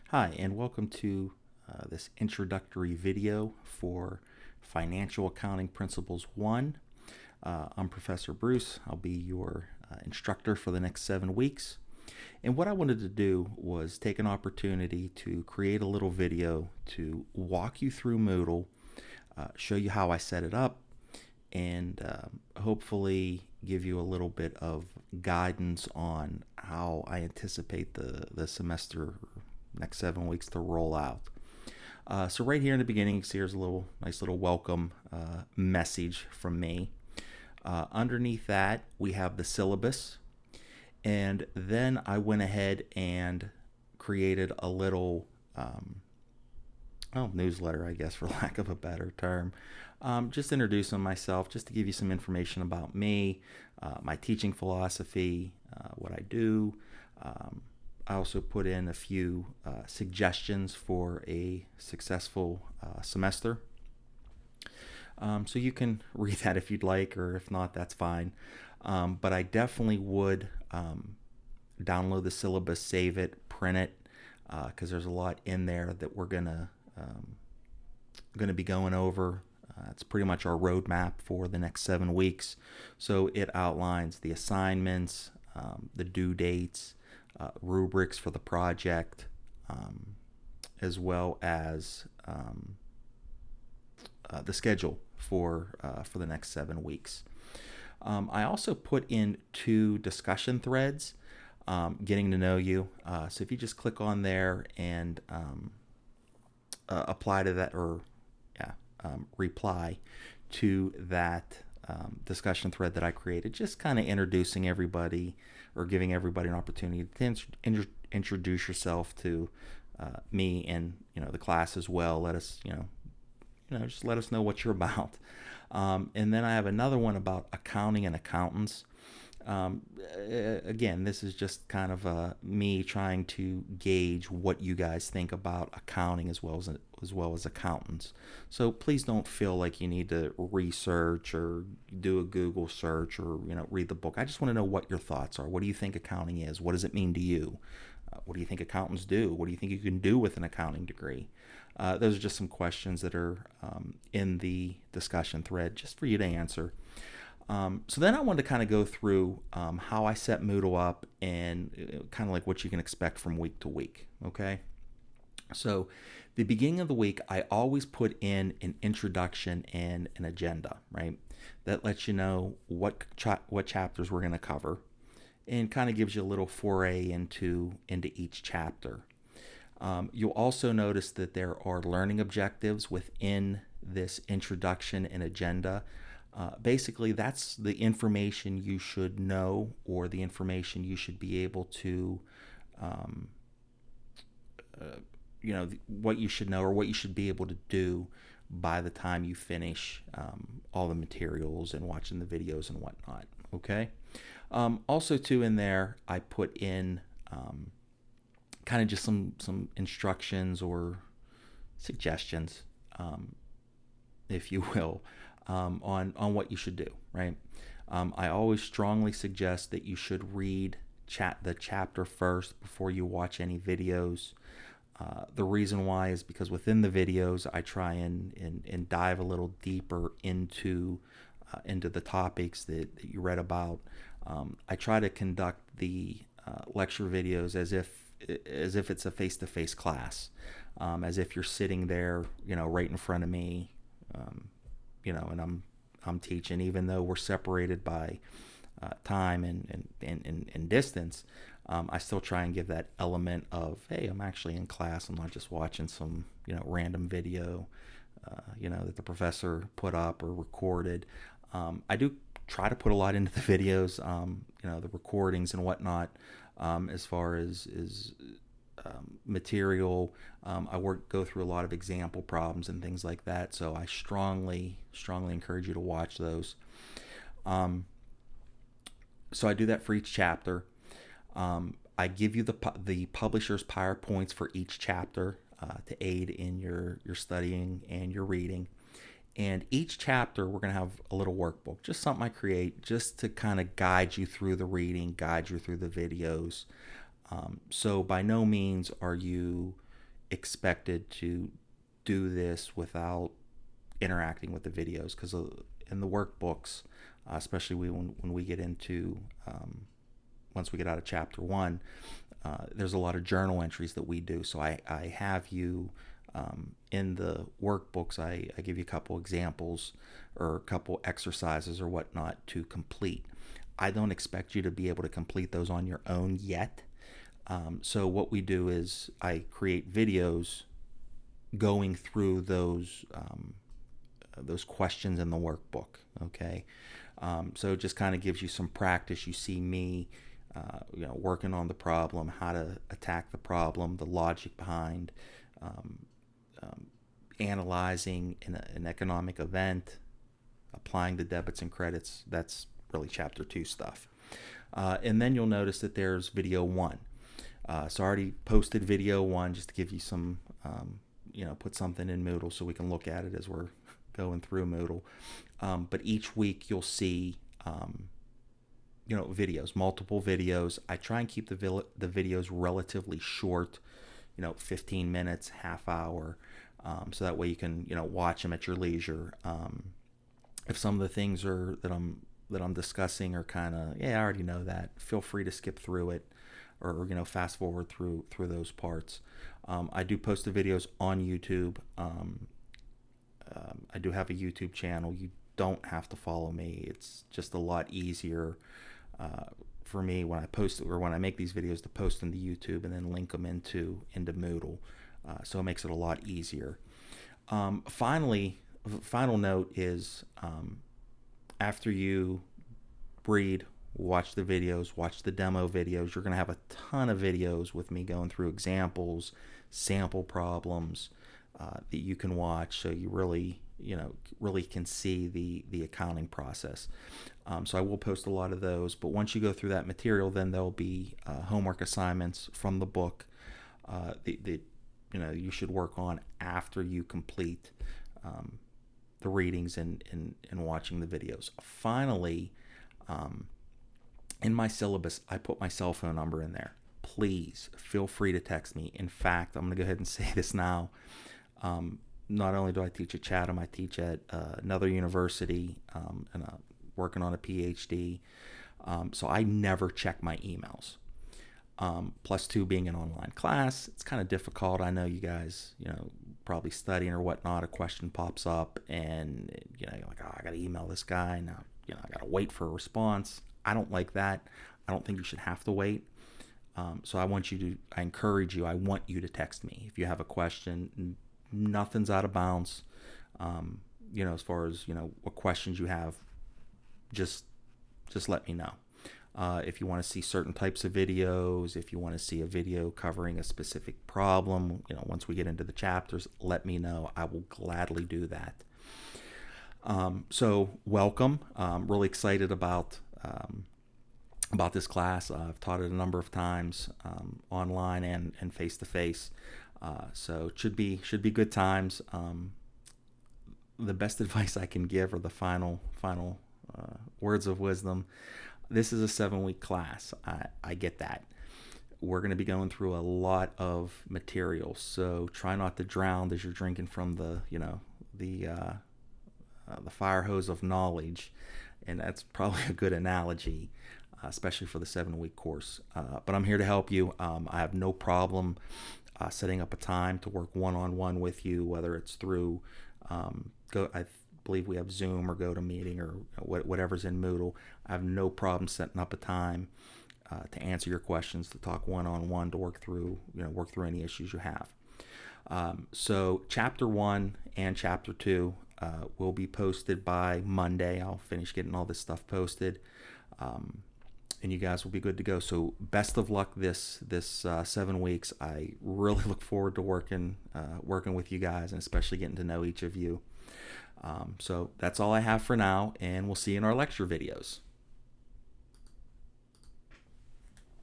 Hi, and welcome to this introductory video for Financial Accounting Principles 1. I'm Professor Bruce. I'll be your instructor for the next 7 weeks. And what I wanted to do was take an opportunity to create a little video to walk you through Moodle, show you how I set it up, and hopefully give you a little bit of guidance on how I anticipate the semester next 7 weeks to roll out. So right here in the beginning, you see here's a nice little welcome message from me. Underneath that, we have the syllabus, and then I went ahead and created a little newsletter, I guess, for lack of a better term. Just introducing myself, just to give you some information about me, my teaching philosophy, what I do. I also put in a few suggestions for a successful semester. So you can read that if you'd like, or if not, that's fine. But I definitely would download the syllabus, save it, print it, because there's a lot in there that we're gonna be going over. It's pretty much our roadmap for the next 7 weeks. So it outlines the assignments, the due dates, rubrics for the project, as well as the schedule for the next 7 weeks. I also put in 2 discussion threads, getting to know you. So if you just click on there and apply to that, or reply to that discussion thread that I created, just kind of introducing everybody or giving everybody an opportunity to introduce yourself to me and the class as well. Let us just let us know what you're about. And then I have another one about accounting and accountants. Again, this is just kind of me trying to gauge what you guys think about accounting as well as accountants. So please don't feel like you need to research or do a Google search or read the book. I just want to know what your thoughts are. What do you think accounting is? What does it mean to you? What do you think accountants do? What do you think you can do with an accounting degree? Those are just some questions that are in the discussion thread just for you to answer. So then I wanted to kind of go through how I set Moodle up and kind of like what you can expect from week to week. Okay. So the beginning of the week, I always put in an introduction and an agenda, right? That lets you know what chapters we're going to cover and kind of gives you a little foray into each chapter. You'll also notice that there are learning objectives within this introduction and agenda. Basically, that's the information you should know, or the information you should be able to, um, what you should know or what you should be able to do by the time you finish all the materials and watching the videos and whatnot. Okay. Also, too, in there, I put in kind of just some instructions or suggestions, if you will, on what you should do, right? I always strongly suggest that you should read the chapter first before you watch any videos. The reason why is because within the videos, I try and dive a little deeper into the topics that you read about. I try to conduct the lecture videos as if it's a face-to-face class, as if you're sitting there, right in front of me, and I'm teaching, even though we're separated by time and distance. I still try and give that element of, hey, I'm actually in class. I'm not just watching some random video that the professor put up or recorded. I do try to put a lot into the videos, the recordings and whatnot, as far as material. I go through a lot of example problems and things like that. So I strongly encourage you to watch those. So I do that for each chapter. I give you the publisher's PowerPoints for each chapter to aid in your studying and your reading. And each chapter, we're going to have a little workbook, just something I create just to kind of guide you through the reading, guide you through the videos. So by no means are you expected to do this without interacting with the videos, because in the workbooks, especially when we get into once we get out of chapter 1, there's a lot of journal entries that we do. So I have you in the workbooks, I give you a couple examples or a couple exercises or whatnot to complete. I don't expect you to be able to complete those on your own yet. So what we do is I create videos going through those questions in the workbook. Okay, so it just kind of gives you some practice. You see me, working on the problem, how to attack the problem, the logic behind analyzing an economic event, applying the debits and credits. That's really chapter 2 stuff. And then you'll notice that there's video 1. So I already posted video 1 just to give you some, put something in Moodle so we can look at it as we're going through Moodle. But each week you'll see, videos, multiple videos. I try and keep the videos relatively short, 15 minutes, half hour, so that way you can, watch them at your leisure. If some of the things that I'm discussing are kind of, I already know that, feel free to skip through it, or fast forward through those parts. I do post the videos on YouTube. I do have a YouTube channel. You don't have to follow me. It's just a lot easier for me when I post or when I make these videos to post into YouTube and then link them into Moodle. So it makes it a lot easier. Final note is, after you read, watch the videos, watch the demo videos, you're going to have a ton of videos with me going through examples, sample problems that you can watch, so you really can see the accounting process. So I will post a lot of those, but once you go through that material, then there'll be homework assignments from the book that you should work on after you complete the readings and watching the videos. Finally, in my syllabus, I put my cell phone number in there. Please feel free to text me. In fact, I'm going to go ahead and say this now. Not only do I teach at Chatham, I teach at another university, and working on a PhD. So I never check my emails. Plus 2, being an online class, it's kind of difficult. I know you guys, probably studying or whatnot. A question pops up, and you're like, I got to email this guy now. I got to wait for a response. I don't like that. I don't think you should have to wait. So I encourage you. I want you to text me if you have a question. Nothing's out of bounds. As far as what questions you have, just let me know. If you want to see certain types of videos, if you want to see a video covering a specific problem, once we get into the chapters, let me know. I will gladly do that. So welcome. I'm really excited about this class. I've taught it a number of times, online and face to face. So it should be good times. The best advice I can give are the final words of wisdom. This is a 7-week class. I get that. We're going to be going through a lot of material, so try not to drown as you're drinking from the fire hose of knowledge, and that's probably a good analogy, especially for the 7-week course. But I'm here to help you. I have no problem setting up a time to work one-on-one with you, whether it's through I believe we have Zoom or GoToMeeting or whatever's in Moodle. I have no problem setting up a time to answer your questions, to talk one-on-one, to work through any issues you have. So chapter 1 and chapter 2 will be posted by Monday. I'll finish getting all this stuff posted, and you guys will be good to go. So best of luck this 7 weeks. I really look forward to working with you guys, and especially getting to know each of you. So that's all I have for now, and we'll see you in our lecture videos.